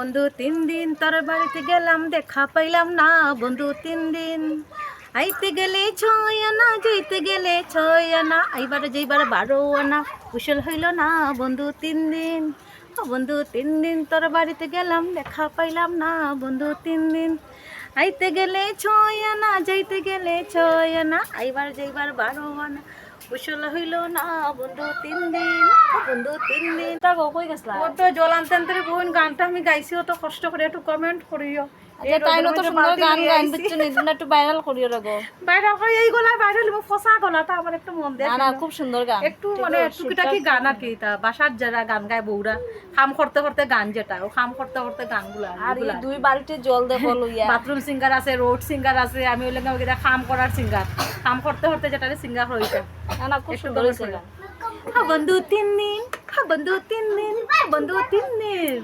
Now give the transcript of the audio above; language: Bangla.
বন্ধু 3 দিন তোর বাড়িতে গেলাম, দেখা পাইলাম না। বন্ধু 3 দিন আইতে গেলে 6 আনা, যাইতে গেলে 6 আনা, এইবারে যেইবার 12 আনা, কুশল হইল না। বন্ধু 3 দিন, ও বন্ধু 3 দিন তোর বাড়িতে গেলাম, দেখা পাইলাম না। বন্ধু 3 দিন আইতে গেলে 6 আনা, যাইতে গেলে 6 আনা, এইবার যেইবার 12 আনা, কুশল হইল না। বন্ধু 3 দিন, বন্ধু 3 দিন। তা কই গেছলা? ও তো জল আনতে আনতে বোন, গানটা আমি গাইছি, তো কষ্ট করে একটু কমেন্ট করিও। তাই তো সুন্দর গান গাইন দিচ্ছেন, এদিন একটু ভাইরাল করিও রাখো। ভাইরাল করে এই গলায় ভাইরাল, ফসা গলাটা আমার একটু মন দেয় না, খুব সুন্দর গান, একটু মানে টুকিটাকি গান আর কি। তা বাসার যারা গান গায় বউরা, খাম করতে করতে গান, যেটা ও খাম করতে করতে গানগুলা। আর এই 2 বালতি জল দেবো লইয়া। বাথরুম সিঙ্গার আছে, রোড সিঙ্গার আছে, আমি ওই লাগে ওইটা খাম করার সিঙ্গার, খাম করতে করতে যেটা সিঙ্গার হইছে। না, খুব সুন্দর হইছে গান। বন্ধু 3 দিন, বন্ধু 3 দিন, বন্ধু 3 দিন।